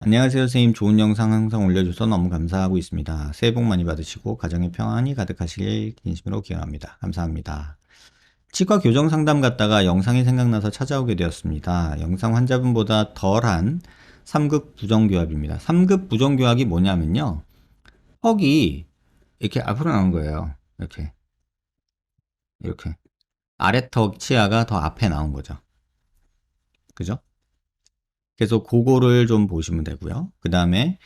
안녕하세요, 선생님. 좋은 영상 항상 올려줘서 너무 감사하고 있습니다. 새해 복 많이 받으시고 가정의 평안이 가득하시길 진심으로 기원합니다. 감사합니다. 치과 교정 상담 갔다가 영상이 생각나서 찾아오게 되었습니다. 영상 환자분보다 덜한 3급 부정교합입니다. 3급 부정교합이 뭐냐면요. 턱이 이렇게 앞으로 나온 거예요. 이렇게. 아래턱 치아가 더 앞에 나온 거죠. 그죠? 그래서 그거를 좀 보시면 되고요. 그 다음에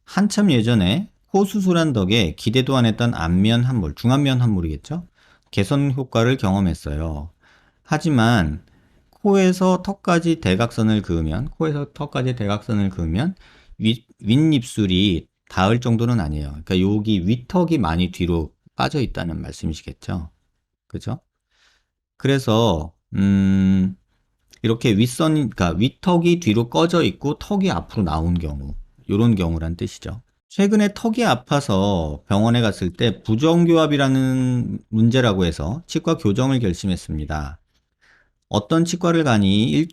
한참 예전에 코 수술한 덕에 기대도 안 했던 안면 함몰, 중안면 함몰이겠죠? 개선 효과를 경험했어요. 하지만 코에서 턱까지 대각선을 그으면 윗입술이 닿을 정도는 아니에요. 그러니까 여기 윗턱이 많이 뒤로 빠져 있다는 말씀이시겠죠? 그죠? 그래서 이렇게 그러니까 윗턱이 뒤로 꺼져 있고 턱이 앞으로 나온 경우, 이런 경우란 뜻이죠. 최근에 턱이 아파서 병원에 갔을 때 부정교합이라는 문제라고 해서 치과 교정을 결심했습니다. 어떤 치과를 가니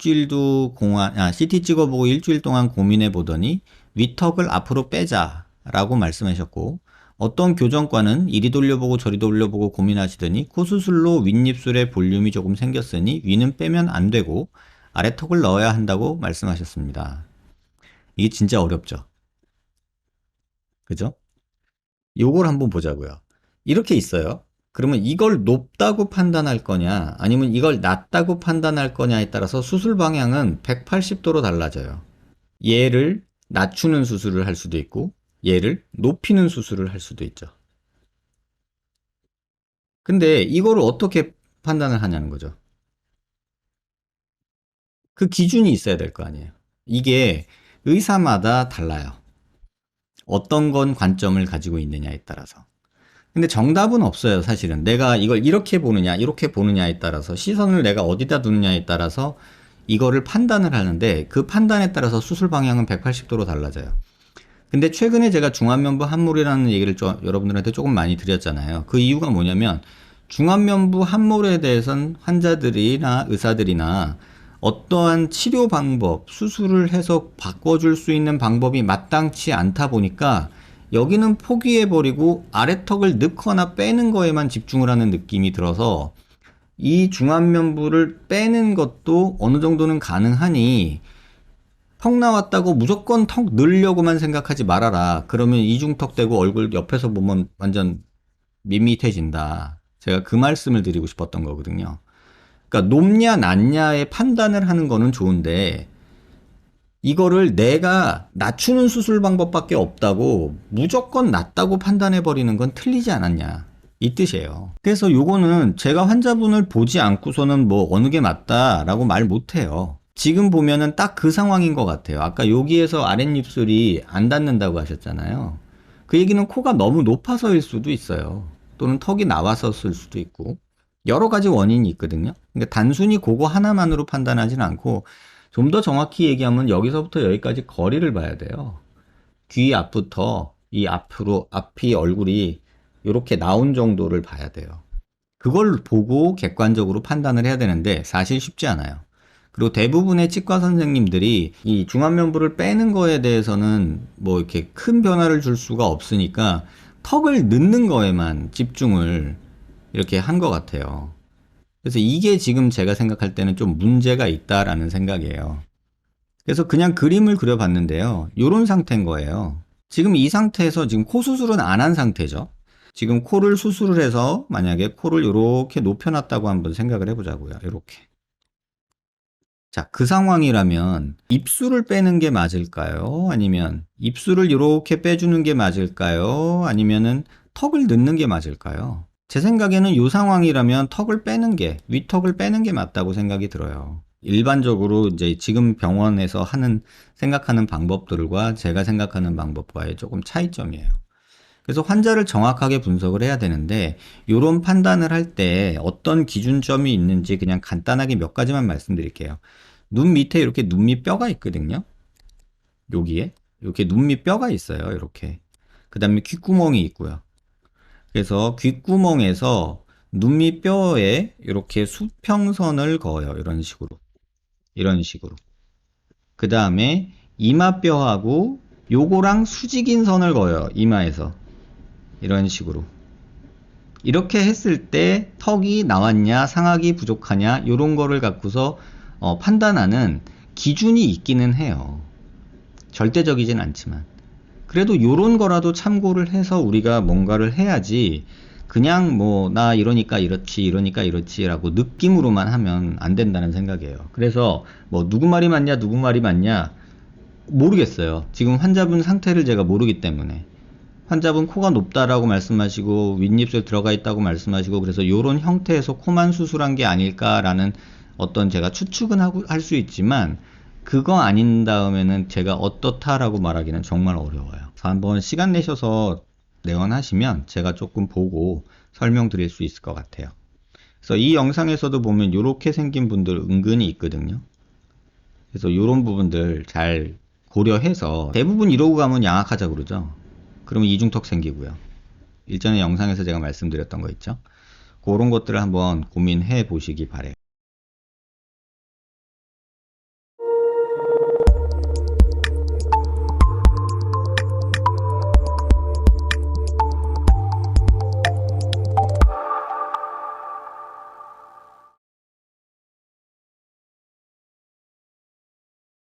CT 찍어보고 일주일 동안 고민해 보더니 윗턱을 앞으로 빼자라고 말씀하셨고, 어떤 교정과는 이리 돌려보고 저리 돌려보고 고민하시더니 코 수술로 윗입술에 볼륨이 조금 생겼으니 위는 빼면 안 되고 아래턱을 넣어야 한다고 말씀하셨습니다. 이게 진짜 어렵죠. 그죠? 요걸 한번 보자고요. 이렇게 있어요. 그러면 이걸 높다고 판단할 거냐, 아니면 이걸 낮다고 판단할 거냐에 따라서 수술 방향은 180도로 달라져요. 얘를 낮추는 수술을 할 수도 있고, 얘를 높이는 수술을 할 수도 있죠. 근데 이거를 어떻게 판단을 하냐는 거죠. 그 기준이 있어야 될 거 아니에요. 이게 의사마다 달라요. 어떤 건 관점을 가지고 있느냐에 따라서. 근데 정답은 없어요, 사실은. 내가 이걸 이렇게 보느냐, 이렇게 보느냐에 따라서, 시선을 내가 어디다 두느냐에 따라서 이거를 판단을 하는데, 그 판단에 따라서 수술 방향은 180도로 달라져요. 근데 최근에 제가 중안면부 함몰이라는 얘기를 여러분들한테 조금 많이 드렸잖아요. 그 이유가 뭐냐면, 중안면부 함몰에 대해선 환자들이나 의사들이나 어떠한 치료 방법, 수술을 해서 바꿔줄 수 있는 방법이 마땅치 않다 보니까 여기는 포기해버리고 아래턱을 넣거나 빼는 거에만 집중을 하는 느낌이 들어서, 이 중안면부를 빼는 것도 어느 정도는 가능하니 턱 나왔다고 무조건 턱 넣으려고만 생각하지 말아라. 그러면 이중턱 되고 얼굴 옆에서 보면 완전 밋밋해진다. 제가 그 말씀을 드리고 싶었던 거거든요. 그러니까 높냐 낮냐의 판단을 하는 거는 좋은데, 이거를 내가 낮추는 수술 방법밖에 없다고 무조건 낮다고 판단해 버리는 건 틀리지 않았냐, 이 뜻이에요. 그래서 요거는 제가 환자분을 보지 않고서는 뭐 어느 게 맞다라고 말 못해요. 지금 보면은 딱 그 상황인 것 같아요. 아까 여기에서 아랫입술이 안 닿는다고 하셨잖아요. 그 얘기는 코가 너무 높아서일 수도 있어요. 또는 턱이 나와서일 수도 있고, 여러 가지 원인이 있거든요. 그러니까 단순히 그거 하나만으로 판단하지는 않고, 좀 더 정확히 얘기하면 여기서부터 여기까지 거리를 봐야 돼요. 귀 앞부터 이 앞으로, 앞이 얼굴이 이렇게 나온 정도를 봐야 돼요. 그걸 보고 객관적으로 판단을 해야 되는데 사실 쉽지 않아요. 그리고 대부분의 치과 선생님들이 이 중안면부를 빼는 거에 대해서는 뭐 이렇게 큰 변화를 줄 수가 없으니까 턱을 넣는 거에만 집중을 이렇게 한 것 같아요. 그래서 이게 지금 제가 생각할 때는 좀 문제가 있다라는 생각이에요. 그래서 그냥 그림을 그려봤는데요. 요런 상태인 거예요. 지금 이 상태에서 지금 코 수술은 안 한 상태죠. 지금 코를 수술을 해서 만약에 코를 이렇게 높여놨다고 한번 생각을 해보자고요. 이렇게. 자, 그 상황이라면 입술을 빼는 게 맞을까요? 아니면 입술을 이렇게 빼주는 게 맞을까요? 아니면은 턱을 넣는 게 맞을까요? 제 생각에는 이 상황이라면 윗턱을 빼는 게 맞다고 생각이 들어요. 일반적으로 이제 지금 병원에서 생각하는 방법들과 제가 생각하는 방법과의 조금 차이점이에요. 그래서 환자를 정확하게 분석을 해야 되는데, 이런 판단을 할 때 어떤 기준점이 있는지 그냥 간단하게 몇 가지만 말씀드릴게요. 눈 밑에 이렇게 눈밑 뼈가 있거든요. 여기에 이렇게 눈밑 뼈가 있어요. 이렇게. 그 다음에 귓구멍이 있고요. 그래서 귓구멍에서 눈밑 뼈에 이렇게 수평선을 그어요. 이런 식으로. 이런 식으로. 그 다음에 이마뼈하고 요거랑 수직인 선을 그어요. 이마에서. 이런 식으로. 이렇게 했을 때 턱이 나왔냐, 상악이 부족하냐, 요런 거를 갖고서 판단하는 기준이 있기는 해요. 절대적이진 않지만. 그래도 요런 거라도 참고를 해서 우리가 뭔가를 해야지 그냥 뭐 나 이러니까 이렇지 이러니까 이렇지라고 느낌으로만 하면 안 된다는 생각이에요. 그래서 뭐 누구 말이 맞냐 누구 말이 맞냐 모르겠어요. 지금 환자분 상태를 제가 모르기 때문에. 환자분 코가 높다라고 말씀하시고 윗입술 들어가 있다고 말씀하시고 그래서 요런 형태에서 코만 수술한 게 아닐까라는 어떤 제가 추측은 할 수 있지만 그거 아닌 다음에는 제가 어떻다라고 말하기는 정말 어려워요. 그래서 한번 시간 내셔서 내원하시면 제가 조금 보고 설명드릴 수 있을 것 같아요. 그래서 이 영상에서도 보면 이렇게 생긴 분들 은근히 있거든요. 그래서 이런 부분들 잘 고려해서 대부분 이러고 가면 양악하자 그러죠. 그러면 이중턱 생기고요. 일전에 영상에서 제가 말씀드렸던 거 있죠. 그런 것들을 한번 고민해 보시기 바래요.